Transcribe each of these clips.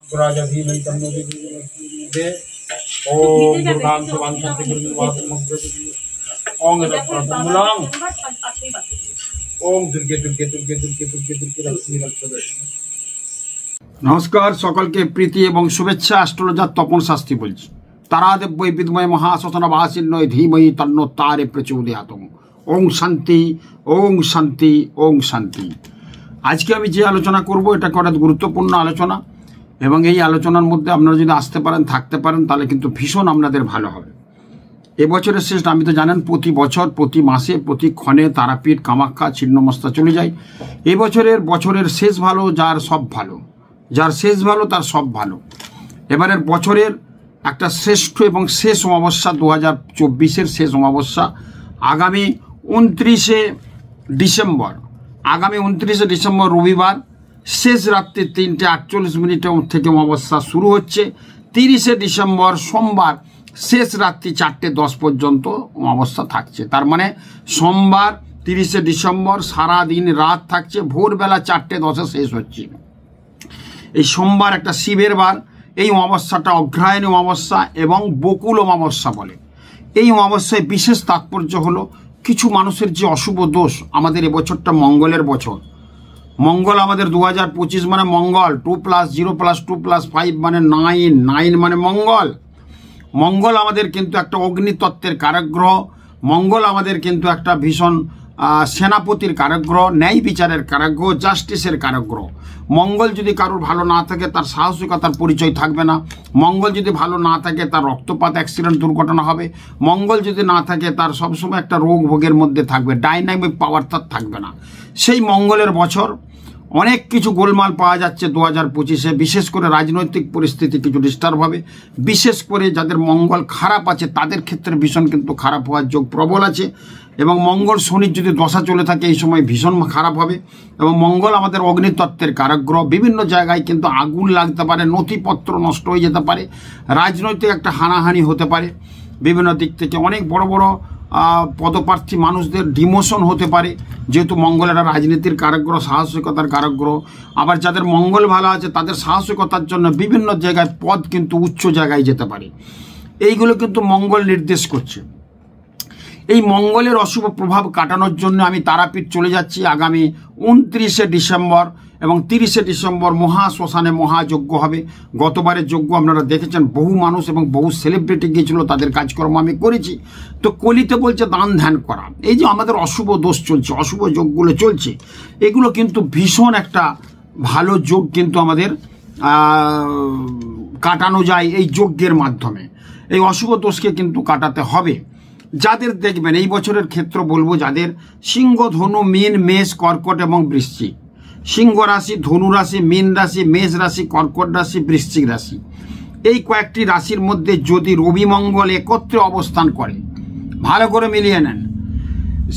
राजा धीमहि तन्नो दे ओम दुर्गां शिवां शांति गुरुवासं मुग्धे ओम तत्प्रमुलां ओम दुर्गे दुर्गे दुर्गे दुर्गे दुर्गे दुर्गे लक्ष्मी लक्ष्मी। नमस्कार सकलके प्रीति एवं शुभेच्छा। एस्ट्रोलजार तपन शास्त्री बोलছি। तारादेव वै विद्महे महाश्वसनवासिन्यै धीमहि तन्नो तारे प्रचोदयात्। ओम शांति ओम शांति ओम शांति। आज के আমি যে আলোচনা করব এটা একটা গুরুত্বপূর্ণ আলোচনা এবং এই আলোচনার মধ্যে আপনারা যদি আসতে পারেন থাকতে পারেন তাহলে কিন্তু ভীষণ আপনাদের ভালো হবে। এবছরের শেষ আমি তো জানেন প্রতি বছর প্রতি মাসে প্রতি ক্ষণে তারাপীঠ কামাখ্যা ছিন্নমস্তা চলে যায়। বছরের শেষ ভালো, যার সব ভালো, যার শেষ ভালো তার সব ভালো। এবারের বছরের একটা শ্রেষ্ঠ এবং শেষ অমাবস্যা 2024-এর শেষ অমাবস্যা আগামী 29শে ডিসেম্বর রবিবার শেষ রাত্রে 3:48 থেকে অমাবস্যা শুরু হচ্ছে। 30শে ডিসেম্বর সোমবার শেষ রাত্রি 4:10 পর্যন্ত অমাবস্যা থাকছে। তার মানে সোমবার 30শে ডিসেম্বর সারাদিন রাত থাকছে, ভোরবেলা 4:10 শেষ হচ্ছে। এই সোমবার একটা শিবের বার। এই অমাবস্যাটা অগ্রহায়ণী অমাবস্যা এবং বকুল অমাবস্যা বলে। এই অমাবস্যায় বিশেষ তাৎপর্য হলো কিছু মানুষের যে অশুভ দোষ, আমাদের এবছরটা মঙ্গলের বছর। মঙ্গল আমাদের 2025 মানে মঙ্গল, 2+0+2+5 মানে 9 মানে মঙ্গল আমাদের কিন্তু একটা অগ্নিতত্ত্বের কারক গ্রহ। মঙ্গল আমাদের কিন্তু একটা ভীষণ সেনাপতির কারক গ্রহ, ন্যায় বিচারের কারক গ্রহ, জাস্টিসের কারক গ্রহ। মঙ্গল যদি কারোর ভালো না থাকে তার সাহসিকতার পরিচয় থাকবে না। মঙ্গল যদি ভালো না থাকে তার রক্তপাত, অ্যাক্সিডেন্ট, দুর্ঘটনা হবে। মঙ্গল যদি না থাকে তার সবসময় একটা রোগ ভোগের মধ্যে থাকবে, ডাইনামিক পাওয়ার তার থাকবে না। সেই মঙ্গলের বছর অনেক কিছু গোলমাল পাওয়া যাচ্ছে 2025-এ। বিশেষ করে রাজনৈতিক পরিস্থিতি কিছু ডিস্টার্ব হবে। বিশেষ করে যাদের মঙ্গল খারাপ আছে তাদের ক্ষেত্রে ভীষণ কিন্তু খারাপ হওয়ার যোগ প্রবল আছে। এবং মঙ্গল শনির যদি দশা চলে থাকে এই সময় ভীষণ খারাপ হবে। এবং মঙ্গল আমাদের অগ্নিতত্ত্বের কারক গ্রহ। বিভিন্ন জায়গায় কিন্তু আগুন লাগতে পারে, নথিপত্র নষ্ট হয়ে যেতে পারে, রাজনৈতিক একটা হানাহানি হতে পারে। বিভিন্ন দিক থেকে অনেক বড় বড় পদপ্রার্থী মানুষদের ডিমোশন হতে পারে, যেহেতু মঙ্গল একটা রাজনীতির কারক গ্রহ, সাহসিকতার কারক গ্রহ। আবার যাদের মঙ্গল ভালো আছে তাদের সাহসিকতার জন্য বিভিন্ন জায়গায় পদ কিন্তু উচ্চ জায়গায় যেতে পারে। এইগুলো কিন্তু মঙ্গল নির্দেশ করছে। এই মঙ্গলের অশুভ প্রভাব কাটানোর জন্য আমি তারাপীঠ চলে যাচ্ছি আগামী 29শে ডিসেম্বর এবং 30শে ডিসেম্বর মহাশ্মশানে মহাযজ্ঞ হবে। গতবারের যজ্ঞ আপনারা দেখেছেন, বহু মানুষ এবং বহু সেলিব্রিটি গিয়েছিল, তাদের কাজকর্ম আমি করেছি। তো কলিতে বলছে দান ধ্যান করা। এই যে আমাদের অশুভ দোষ চলছে, অশুভ যোগগুলো চলছে, এগুলো কিন্তু ভীষণ একটা ভালো যোগ কিন্তু আমাদের কাটানো যায় এই যজ্ঞের মাধ্যমে। এই অশুভ দোষকে কিন্তু কাটাতে হবে। যাদের দেখবেন এই বছরের ক্ষেত্র বলবো, যাদের সিংহ, ধনু, মীন, মেষ, কর্কট এবং বৃশ্চিক। সিংহ রাশি, ধনু রাশি, মীন রাশি, মেষ রাশি, কর্কট রাশি, বৃশ্চিক রাশি, এই কয়েকটি রাশির মধ্যে যদি রবি মঙ্গল একত্রে অবস্থান করে, ভালো করে মিলিয়ে নেন,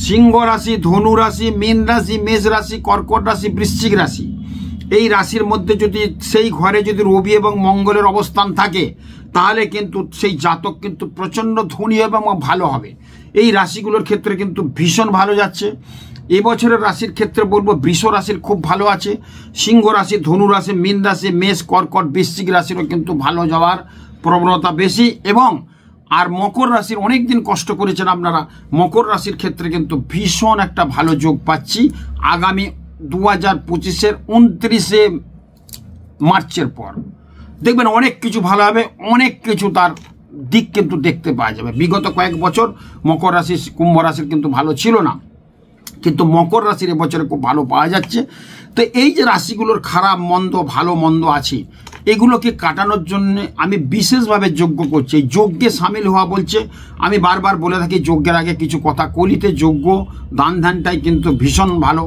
সিংহ রাশি, ধনু রাশি, মীন রাশি, মেষ রাশি, কর্কট রাশি, বৃশ্চিক রাশি, এই রাশির মধ্যে যদি সেই ঘরে যদি রবি এবং মঙ্গলের অবস্থান থাকে তাহলে কিন্তু সেই জাতক কিন্তু প্রচণ্ড ধনী এবং ভালো হবে। এই রাশিগুলোর ক্ষেত্রে কিন্তু ভীষণ ভালো যাচ্ছে। এবছরের রাশির ক্ষেত্রে বলবো বৃষ রাশির খুব ভালো আছে, সিংহ রাশি, ধনু রাশি, মীন রাশি, মেষ, কর্কট, বৃশ্চিক রাশিরও কিন্তু ভালো যাওয়ার প্রবণতা বেশি। এবং আর মকর রাশির অনেক দিন কষ্ট করেছেন আপনারা, মকর রাশির ক্ষেত্রে কিন্তু ভীষণ একটা ভালো যোগ পাচ্ছি আগামী 2025-এর 29শে মার্চের পর। দেখবেন অনেক কিছু ভালো হবে, অনেক কিছু তার দিক কিন্তু দেখতে পাওয়া যাবে। বিগত কয়েক বছর মকর রাশি, কুম্ভ রাশির কিন্তু ভালো ছিল না, কিন্তু মকর রাশির এবছরে খুব ভালো পাওয়া যাচ্ছে। তো এই যে রাশিগুলোর খারাপ মন্দ ভালো মন্দ আছে, এগুলোকে কাটানোর জন্য আমি বিশেষভাবে যজ্ঞ করছি। এই যজ্ঞে সামিল হওয়া বলছে, আমি বারবার বলে থাকি যজ্ঞের আগে কিছু কথা। কলিতে যজ্ঞ দান ধ্যানটাই কিন্তু ভীষণ ভালো।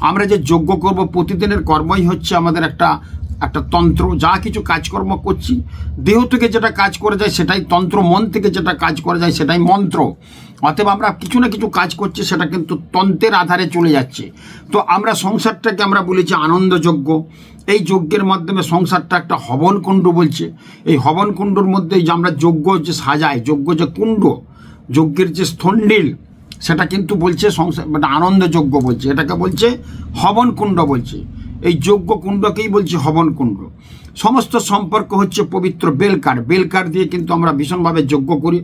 আমরা যে যজ্ঞ করব, প্রতিদিনের কর্মই হচ্ছে আমাদের একটা তন্ত্র। যা কিছু কাজকর্ম করছি, দেহ থেকে যেটা কাজ করে যায় সেটাই তন্ত্র, মন থেকে যেটা কাজ করে যায় সেটাই মন্ত্র। অতএব আমরা কিছু না কিছু কাজ করছি, সেটা কিন্তু তন্ত্রের আধারে চলে যাচ্ছে। তো আমরা সংসারটাকে আমরা বলেছি আনন্দযজ্ঞ। এই যজ্ঞের মাধ্যমে সংসারটা একটা হবন কুণ্ড বলছে। এই হবন কুণ্ডর মধ্যে যে আমরা যজ্ঞ যে সাজাই, যজ্ঞ যে কুণ্ড, যজ্ঞের যে স্থণ্ডিল, সেটা কিন্তু বলছে সংসার, মানে আনন্দযজ্ঞ বলছে, এটাকে বলছে হবন কুণ্ড বলছে। এই যজ্ঞ কুণ্ডকেই বলছি হবন কুণ্ড। সমস্ত সম্পর্ক হচ্ছে পবিত্র বেলকাঠ, বেলকাঠ দিয়ে কিন্তু আমরা ভীষণভাবে যজ্ঞ করি।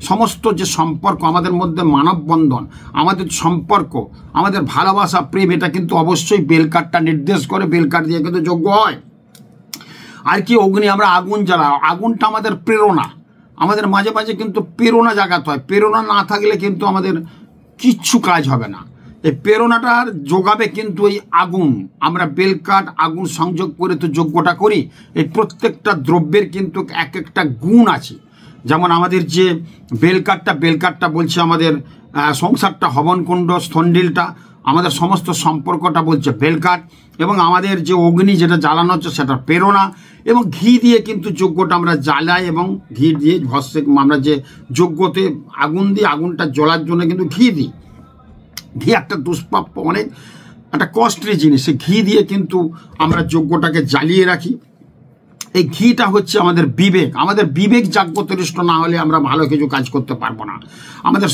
সমস্ত যে সম্পর্ক আমাদের মধ্যে, মানববন্ধন, আমাদের সম্পর্ক, আমাদের ভালোবাসা, প্রেম, এটা কিন্তু অবশ্যই বেলকাঠটা নির্দেশ করে। বেলকাঠ দিয়ে কিন্তু যজ্ঞ হয়। আর কি অগ্নি, আমরা আগুন জ্বালাও, আগুনটা আমাদের প্রেরণা, আমাদের মাঝে মাঝে কিন্তু প্রেরণা জাগাতে হয়। প্রেরণা না থাকলে কিন্তু আমাদের কিচ্ছু কাজ হবে না। এই প্রেরণাটার যোগাবে কিন্তু এই আগুন। আমরা বেলকাঠ আগুন সংযোগ করে তো যজ্ঞটা করি। এই প্রত্যেকটা দ্রব্যের কিন্তু এক একটা গুণ আছে। যেমন আমাদের যে বেলকাঠটা বলছে আমাদের সংসারটা হবনকুণ্ড, স্থন্ডিলটা আমাদের সমস্ত সম্পর্কটা বলছে বেলকাঠ, এবং আমাদের যে অগ্নি যেটা জ্বালানো হচ্ছে সেটা প্রেরণা, এবং ঘি দিয়ে কিন্তু যজ্ঞটা আমরা জ্বালাই, এবং ঘি দিয়ে ভস্যে আমরা যে যজ্ঞতে আগুন দিই, আগুনটা জ্বলার জন্য কিন্তু ঘি দিই। ঘি একটা দুষ্প্রাপ্য, অনেক একটা কস্টলি জিনিস। সেই ঘি দিয়ে কিন্তু আমরা যজ্ঞটাকে জ্বালিয়ে রাখি। এই ঘিটা হচ্ছে আমাদের বিবেক। আমাদের বিবেক জাগ্রতরিষ্ট না হলে আমরা ভালো কিছু কাজ করতে পারবো না। আমাদের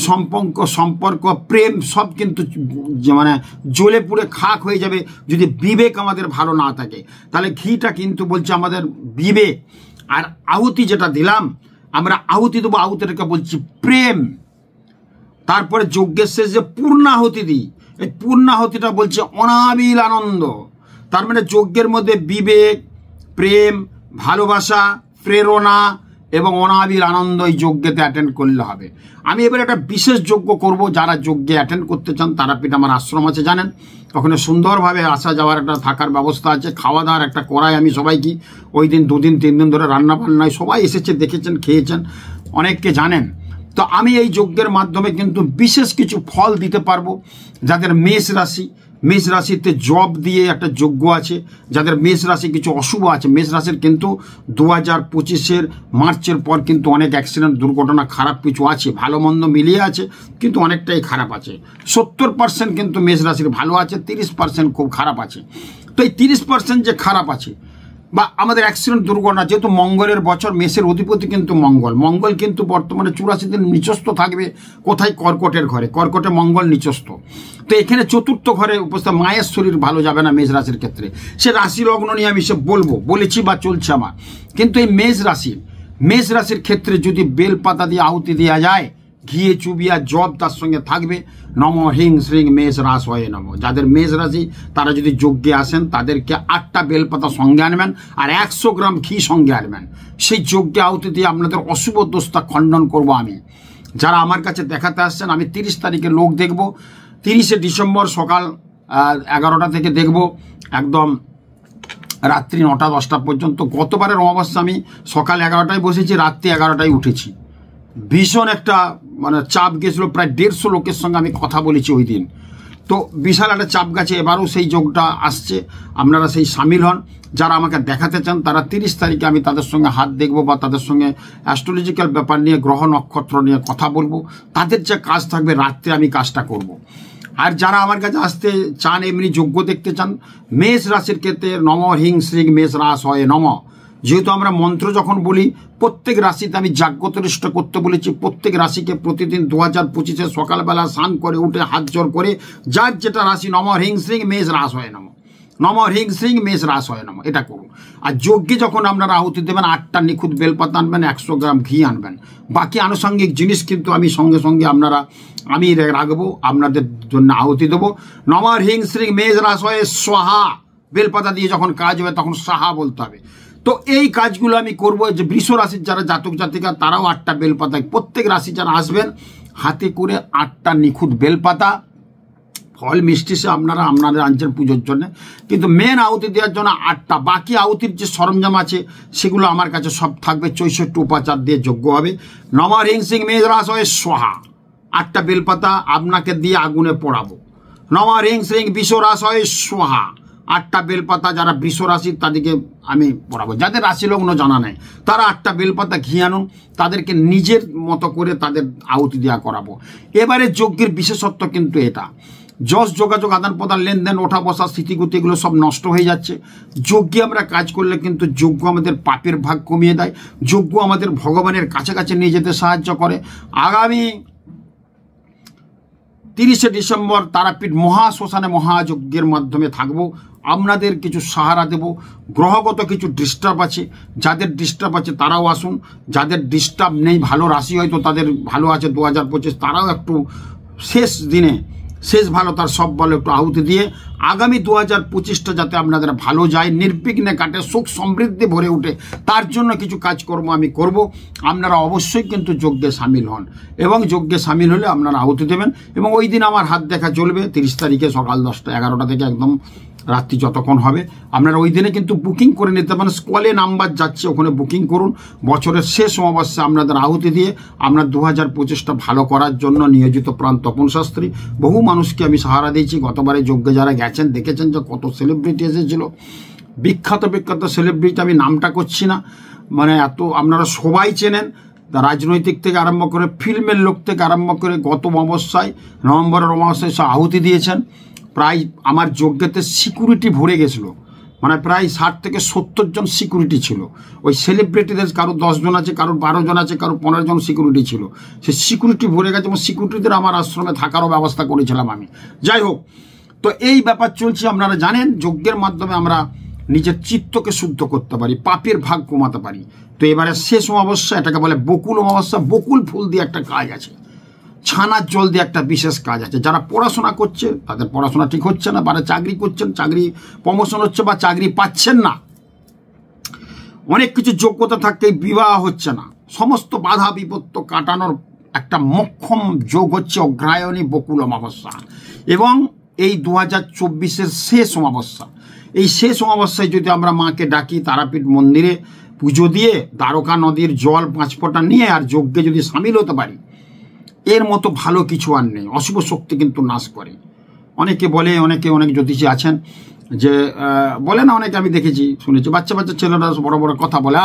সম্পর্ক প্রেম সব কিন্তু মানে জ্বলে পুড়ে খাক হয়ে যাবে যদি বিবেক আমাদের ভালো না থাকে। তাহলে ঘিটা কিন্তু বলছে আমাদের বিবেক। আর আহুতি যেটা দিলাম, আমরা আহুতি দেবো, আহুতিটাকে বলছি প্রেম। তারপরে যজ্ঞের শেষে পূর্ণাহুতি দিই, এই পূর্ণাহুতিটা বলছে অনাবিল আনন্দ। তার মানে যজ্ঞের মধ্যে বিবেক, প্রেম, ভালোবাসা, প্রেরণা এবং অনাবিল আনন্দ এই যজ্ঞেতে অ্যাটেন্ড করলে হবে। আমি এবার একটা বিশেষ যজ্ঞ করব। যারা যজ্ঞে অ্যাটেন্ড করতে চান তারাপীঠ আমার আশ্রম আছে জানেন, ওখানে সুন্দরভাবে আসা যাওয়ার একটা থাকার ব্যবস্থা আছে, খাওয়া দাওয়ার একটা করাই আমি সবাইকে। ওই দিন 2 দিন 3 দিন ধরে রান্না বান্নায় সবাই এসেছে, দেখেছেন, খেয়েছেন, অনেককে জানেন। তো আমি এই যজ্ঞের মাধ্যমে কিন্তু বিশেষ কিছু ফল দিতে পারবো। যাদের মেষ রাশিতে জব দিয়ে একটা যজ্ঞ আছে, যাদের মেষ রাশি কিছু অশুভ আছে, মেষ রাশির কিন্তু 2025 মার্চের পর কিন্তু অনেক অ্যাক্সিডেন্ট, দুর্ঘটনা, খারাপ কিছু আছে, ভালো মন্দ মিলিয়ে আছে, কিন্তু অনেকটাই খারাপ আছে। 70% কিন্তু মেষ রাশির ভালো আছে, 30% খুব খারাপ আছে। তো এই 30% যে খারাপ আছে বা আমাদের অ্যাক্সিডেন্ট, দুর্ঘটনা, যেহেতু মঙ্গলের বছর, মেষের অধিপতি কিন্তু মঙ্গল কিন্তু বর্তমানে 84 দিন নিচস্থ থাকবে। কোথায়? কর্কটের ঘরে, কর্কটে মঙ্গল নিচস্থ। তো এখানে 4র্থ ঘরে উপস্থিত, মায়ের শরীর ভালো যাবে না মেষ রাশির ক্ষেত্রে। সে রাশি লগ্ন নিয়ে আমি সে বলেছি বা চলছে আমার। কিন্তু এই মেষ রাশির ক্ষেত্রে যদি বেলপাতা দিয়ে আহুতি দেওয়া যায়, ঘিয়ে চুবিয়া জব তার সঙ্গে থাকবে, নম হিং শ্রিং মেষ রাস হয়ে নম। যাদের মেষ রাশি তারা যদি যজ্ঞে আসেন তাদেরকে 8টা বেলপাতা সঙ্গে আনবেন আর 100 গ্রাম ঘি সঙ্গে আনবেন। সেই যজ্ঞে আহুতি দিয়ে আপনাদের অশুভ দোষটা খণ্ডন করব আমি। যারা আমার কাছে দেখাতে আসছেন, আমি 30 তারিখে লোক দেখব, 30শে ডিসেম্বর সকাল 11টা থেকে দেখব একদম রাত্রি 9টা-10টা পর্যন্ত। গতবারের অমাবস্যা আমি সকাল 11টায় বসেছি, রাত্রি 11টায় উঠেছি। ভীষণ একটা মানে চাপ গেছিল, প্রায় 150 লোকের সঙ্গে আমি কথা বলেছি ওই দিন। তো বিশাল একটা চাপ গেছে। এবারও সেই যোগটা আসছে, আপনারা সেই সামিল হন। যারা আমাকে দেখাতে চান তারা 30 তারিখে আমি তাদের সঙ্গে হাত দেখব বা তাদের সঙ্গে অ্যাস্ট্রোলজিক্যাল ব্যাপার নিয়ে, গ্রহ নক্ষত্র নিয়ে কথা বলবো। তাদের যে কাজ থাকবে রাত্রে আমি কাজটা করব। আর যারা আমার কাছে আসতে চান, এমনি যজ্ঞ দেখতে চান, মেষ রাশির ক্ষেত্রে নম হিং শ্রিং মেষ রাস হয় নম। যেহেতু আমরা মন্ত্র যখন বলি, প্রত্যেক রাশিতে আমি জাগ্রতরিষ্ট করতে বলেছি। প্রত্যেক রাশিকে প্রতিদিন 2025-এ সকালবেলা স্নান করে উঠে হাত জোর করে যার যেটা রাশি, নম হিং শ্রিং মেষ রাস হয় নম, নম হিং শ্রিং মেষ রাস হয় নম, এটা করুন। আর যজ্ঞে যখন আপনারা আহুতি দেবেন, 8টা নিখুঁত বেলপাতা আনবেন, 100 গ্রাম ঘি আনবেন। বাকি আনুষঙ্গিক জিনিস কিন্তু আমি সঙ্গে সঙ্গে আমি রাখবো, আপনাদের জন্য আহুতি দেবো। নম হিং শ্রিং মেষ রাস হয় স্বাহা, বেলপাতা দিয়ে যখন কাজ হবে তখন সাহা বলতে হবে। তো এই কাজগুলো আমি করব। যে বৃষ রাশির যারা জাতক জাতিকা তারাও 8টা বেলপাতা, প্রত্যেক রাশি যারা আসবেন হাতে করে 8টা নিখুঁত বেলপাতা, ফল মিষ্টি সে আপনারা আনছেন পুজোর জন্য, কিন্তু মেন আহুতি দেওয়ার জন্য 8টা। বাকি আহুতির যে সরঞ্জাম আছে সেগুলো আমার কাছে সব থাকবে। 64 উপাচার দিয়ে যজ্ঞ হবে। নম হিং সিং মেষ রাস হয় সোহা, 8টা বেলপাতা আপনাকে দিয়ে আগুনে পোড়াবো। নম হিং সিং বৃষ রাস হয় সোহা, 8টা বেলপাতা যারা বৃষ রাশি তাদেরকে আমি পড়াবো। যাদের রাশি লগ্ন জানা নেই তারা 8টা বেলপাতা ঘি আনুন, তাদেরকে নিজের মতো করে তাদের আহুতি দেওয়া করাবো। এবারে যজ্ঞের বিশেষত্ব কিন্তু এটা, যশ যোগাযোগ আদান প্রদান, লেনদেন, ওঠা বসা, স্মৃতিগতি এগুলো সব নষ্ট হয়ে যাচ্ছে। যজ্ঞে আমরা কাজ করলে কিন্তু যজ্ঞ আমাদের পাপের ভাগ কমিয়ে দেয়। যজ্ঞ আমাদের ভগবানের কাছাকাছি নিয়ে যেতে সাহায্য করে। আগামী 30শে ডিসেম্বর তারাপীঠ মহাশ্মশানে মহাযজ্ঞের মাধ্যমে থাকবো। আপনাদের কিছু সাহারা দেব। গ্রহগত কিছু ডিস্টার্ব আছে, যাদের ডিস্টার্ব আছে তারাও আসুন, যাদের ডিস্টার্ব নেই, ভালো রাশি হয়তো তাদের ভালো আছে 2025, তারাও একটু শেষ দিনে শেষ ভালো তার সব ভালো একটু আহুতি দিয়ে আগামী 2025টা যাতে আপনাদের ভালো যায়, নির্বিঘ্নে কাটে, সুখ সমৃদ্ধি ভরে ওঠে, তার জন্য কিছু কাজকর্ম আমি করব। আপনারা অবশ্যই কিন্তু যজ্ঞে সামিল হন এবং যজ্ঞে সামিল হলে আপনারা আহুতি দেবেন। এবং ওই দিন আমার হাত দেখা চলবে 30 তারিখে সকাল 10টা 11টা থেকে একদম রাত্রি যতক্ষণ হবে। আপনারা ওই দিনে কিন্তু বুকিং করে নিতে পারেন, স্কলে নাম্বার যাচ্ছে, ওখানে বুকিং করুন। বছরের শেষ অমাবস্যা আপনাদের আহুতি দিয়ে আমরা 2025টা ভালো করার জন্য নিয়োজিত প্রাণ তপন শাস্ত্রী। বহু মানুষকে আমি সাহারা দিয়েছি। গতবারে যজ্ঞে যারা গেছেন দেখেছেন যে কত সেলিব্রিটি এসেছিল, বিখ্যাত বিখ্যাত সেলিব্রিটি, আমি নামটা করছি না, মানে এত আপনারা সবাই চেনেন, রাজনৈতিক থেকে আরম্ভ করে ফিল্মের লোক থেকে আরম্ভ করে গত অমাবস্যায় নভেম্বরের অমাবস্যায় সব আহুতি দিয়েছেন। প্রায় আমার যজ্ঞেতে সিকিউরিটি ভরে গেছিলো, মানে প্রায় 60 থেকে 70 জন সিকিউরিটি ছিল। ওই সেলিব্রিটিদের কারো 10 জন আছে, কারো 12 জন আছে, কারো 15 জন সিকিউরিটি ছিল। সে সিকিউরিটি ভরে গেছে এবং সিকিউরিটিদের আমার আশ্রমে থাকারও ব্যবস্থা করেছিলাম আমি। যাই হোক, তো এই ব্যাপার চলছে। আপনারা জানেন যজ্ঞের মাধ্যমে আমরা নিজের চিত্তকে শুদ্ধ করতে পারি, পাপের ভাগ কমাতে পারি। তো এবারে শেষ অমাবস্যা, এটাকে বলে বকুল অমাবস্যা। বকুল ফুল দিয়ে একটা কাজ আছে, ছানার জল দিয়ে একটা বিশেষ কাজ আছে। যারা পড়াশোনা করছে তাদের পড়াশোনা ঠিক হচ্ছে না, বা চাকরি করছেন, চাকরি প্রমোশন হচ্ছে বা চাকরি পাচ্ছেন না, অনেক কিছু যোগ্যতা থাকতেই বিবাহ হচ্ছে না, সমস্ত বাধা বিপত্ত কাটানোর একটা মোক্ষম যোগ হচ্ছে অগ্রায়ণী বকুল অমাবস্যা। এবং এই 2024-এর শেষ অমাবস্যা, এই শেষ অমাবস্যায় যদি আমরা মাকে ডাকি, তারাপীঠ মন্দিরে পুজো দিয়ে দ্বারকা নদীর জল 5 ফোঁটা নিয়ে আর যজ্ঞে যদি সামিল হতে পারি, এর মতো ভালো কিছু আর নেই। অশুভ শক্তি কিন্তু নাশ করে। অনেকে বলে, অনেক জ্যোতিষী আছেন যে বলে না, অনেকে আমি দেখেছি শুনেছি, বাচ্চা বাচ্চা ছেলেরা বড় বড় কথা বলে,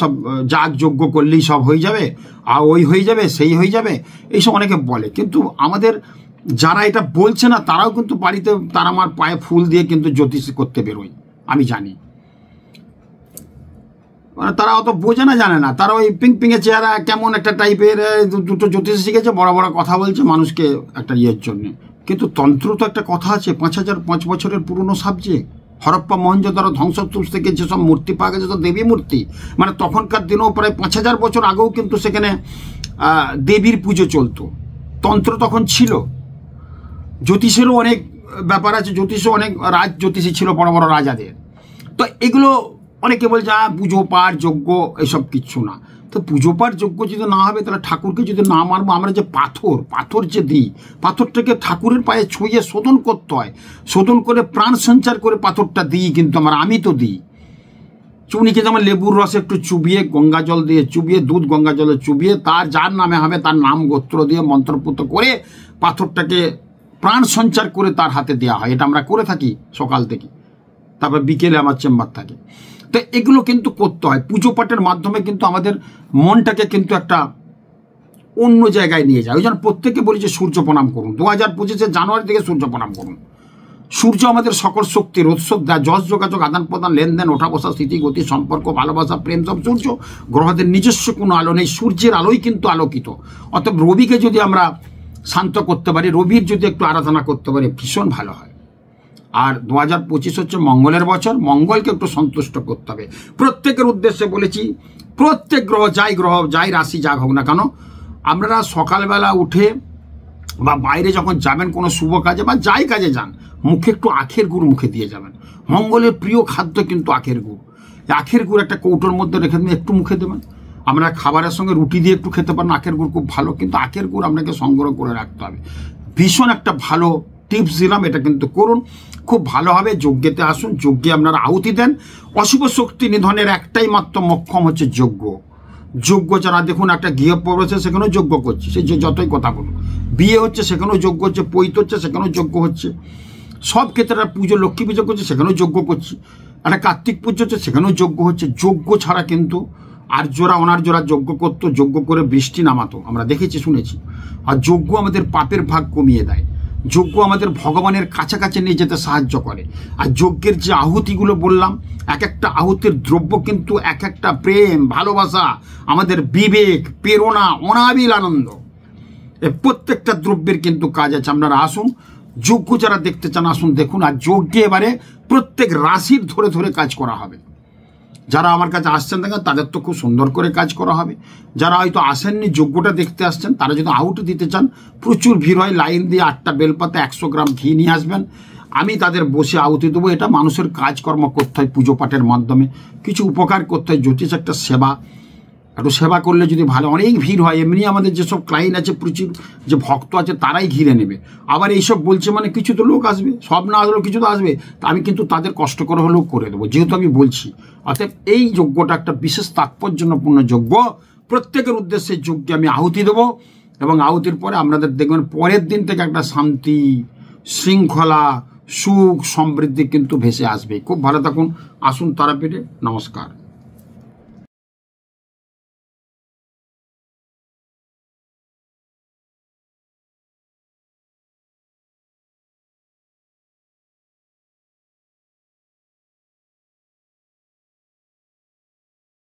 সব যাগ যজ্ঞ করলেই সব হয়ে যাবে, আর ওই হয়ে যাবে, সেই হয়ে যাবে, এইসব অনেকে বলে। কিন্তু আমাদের যারা এটা বলছে না তারাও কিন্তু বাড়িতে তারা আমার পায়ে ফুল দিয়ে কিন্তু জ্যোতিষী করতে বেরোয়, আমি জানি। মানে তারা অত বোঝে না, জানে না, তারা ওই পিংয়ে চেহারা কেমন একটা টাইপের, দুটো জ্যোতিষ শিখেছে, বড় বড় কথা বলছে মানুষকে একটা ইয়ের জন্যে। কিন্তু তন্ত্র তো একটা কথা আছে, 5 বছরের পুরনো সাবজেক্ট। হরপ্পা মহেঞ্জোদারো ধ্বংসস্তূপ থেকে যেসব মূর্তি পাওয়া গেছে তো দেবী মূর্তি, মানে তখনকার দিনেও প্রায় 5000 বছর আগেও কিন্তু সেখানে দেবীর পুজো চলতো। তন্ত্র তখন ছিল। জ্যোতিষেরও অনেক ব্যাপার আছে, জ্যোতিষও অনেক রাজ জ্যোতিষী ছিল, বড় বড় রাজাদের। তো এগুলো অনেকে বলছে পুজো পাঠ যজ্ঞ এসব কিচ্ছু না। তো পুজো পাঠ যজ্ঞ যদি না হবে, তাহলে ঠাকুরকে যদি না মানবো, আমরা যে পাথর যে দিই, পাথরটাকে ঠাকুরের পায়ে ছুঁয়ে শোধন করতে হয়, শোধন করে প্রাণ সঞ্চার করে পাথরটা দিই। কিন্তু আমি তো দিই চুনিকে যেমন লেবুর রসে একটু চুবিয়ে, গঙ্গা জল দিয়ে চুবিয়ে, দুধ গঙ্গা জলে চুবিয়ে, তার যার নামে হবে তার নাম গোত্র দিয়ে মন্ত্রপুত করে পাথরটাকে প্রাণ সঞ্চার করে তার হাতে দেওয়া হয়। এটা আমরা করে থাকি সকাল থেকে, তারপর বিকেলে আমার চেম্বার থাকে। তো এগুলো কিন্তু করতে হয়। পুজো পাঠের মাধ্যমে কিন্তু আমাদের মনটাকে কিন্তু একটা অন্য জায়গায় নিয়ে যায়। ওই জন্য প্রত্যেকে বলি যে সূর্য প্রণাম করুন। 2025 জানুয়ারি থেকে সূর্য প্রণাম করুন। সূর্য আমাদের সকল শক্তির উৎস, যশ যোগাযোগ, আদান প্রদান, লেনদেন, ওঠা বসা, স্মৃতি, গতি, সম্পর্ক, ভালোবাসা, প্রেম, সব সূর্য। গ্রহদের নিজস্ব কোনো আলো নেই, সূর্যের আলোই কিন্তু আলোকিত। অতএব রবিকে যদি আমরা শান্ত করতে পারি, রবির যদি একটু আরাধনা করতে পারি, ভীষণ ভালো হয়। আর 2025 হচ্ছে মঙ্গলের বছর, মঙ্গলকে একটু সন্তুষ্ট করতে হবে। প্রত্যেকের উদ্দেশ্যে বলেছি, প্রত্যেক গ্রহ যাই রাশি যাক হোক না কেন, আপনারা সকালবেলা উঠে বা বাইরে যখন যাবেন কোনো শুভ কাজে বা যাই কাজে যান, মুখে একটু আখের গুড় মুখে দিয়ে যাবেন। মঙ্গলের প্রিয় খাদ্য কিন্তু আখের গুড়। আখের গুড় একটা কৌটোর মধ্যে রেখে দিয়ে একটু মুখে দেবেন। আমরা খাবারের সঙ্গে রুটি দিয়ে একটু খেতে পারেন, আখের গুড় খুব ভালো। কিন্তু আখের গুড় আপনাকে সংগ্রহ করে রাখতে হবে। ভীষণ একটা ভালো টিপস দিলাম, এটা কিন্তু করুন, খুব ভালো হবে। যজ্ঞেতে আসুন, যজ্ঞে আপনারা আহুতি দেন। অশুভ শক্তি নিধনের একটাই মাত্র মক্ষম হচ্ছে যজ্ঞ। যজ্ঞ যারা দেখুন, একটা গৃহপ্রবেশে সেখানেও যজ্ঞ করছে, সে যতই কথা বলুন, বিয়ে হচ্ছে সেখানেও যজ্ঞ হচ্ছে, পৈত হচ্ছে সেখানেও যজ্ঞ হচ্ছে, সব ক্ষেত্রে পুজো, লক্ষ্মী পুজো করছে সেখানেও যজ্ঞ করছে, একটা কার্তিক পুজো হচ্ছে সেখানেও যজ্ঞ হচ্ছে। যজ্ঞ ছাড়া কিন্তু আর্যরা অনার্যরা যজ্ঞ করতো, যজ্ঞ করে বৃষ্টি নামাতো, আমরা দেখেছি শুনেছি। আর যজ্ঞ আমাদের পাপের ভাগ কমিয়ে দেয়। যজ্ঞ আমাদের ভগবানের কাছাকাছি নিয়ে যেতে সাহায্য করে। আর যজ্ঞের যে আহুতিগুলো বললাম, এক একটা আহুতির দ্রব্য কিন্তু এক একটা প্রেম, ভালোবাসা, আমাদের বিবেক, প্রেরণা, অনাবিল আনন্দ। এই প্রত্যেকটা দ্রব্যের কিন্তু কাজ আছে। আপনারা আসুন, যজ্ঞ যারা দেখতে চান আসুন দেখুন। আর যজ্ঞে এবারে প্রত্যেক রাশির ধরে ধরে কাজ করা হবে। যারা আমার কাছে আসছেন দেখেন তাদের তো খুব সুন্দর করে কাজ করা হবে। যারা হয়তো আসেননি যজ্ঞটা দেখতে আসছেন তারা যদি আউট দিতে চান, প্রচুর ভিড় হয়, লাইন দিয়ে 8টা বেলপাতা 100 গ্রাম ঘি নিয়ে আসবেন, আমি তাদের বসে আহুতি দেবো। এটা মানুষের কাজকর্ম করতে হয়, পুজো পাঠের মাধ্যমে কিছু উপকার করতে হয়। জ্যোতিষ একটা সেবা, একটু সেবা করলে যদি ভালো। অনেক ভিড় হয়, এমনি আমাদের যেসব ক্লায়েন্ট আছে প্রচুর যে ভক্ত আছে তারাই ঘিরে নেবে। আবার এইসব বলছে মানে কিছু তো লোক আসবে, সব না আসলেও কিছু তো আসবে, তা আমি কিন্তু তাদের কষ্ট করে হলেও করে দেবো, যেহেতু আমি বলছি। অর্থাৎ এই যজ্ঞটা একটা বিশেষ তাৎপর্যপূর্ণ যজ্ঞ। প্রত্যেকের উদ্দেশ্যে যজ্ঞে আমি আহুতি দেবো, এবং আহুতির পরে আপনাদের দেখবেন পরের দিন থেকে একটা শান্তি, শৃঙ্খলা, সুখ, সমৃদ্ধি কিন্তু ভেসে আসবে। খুব ভালো থাকুন, আসুন তারাপীঠে। নমস্কার।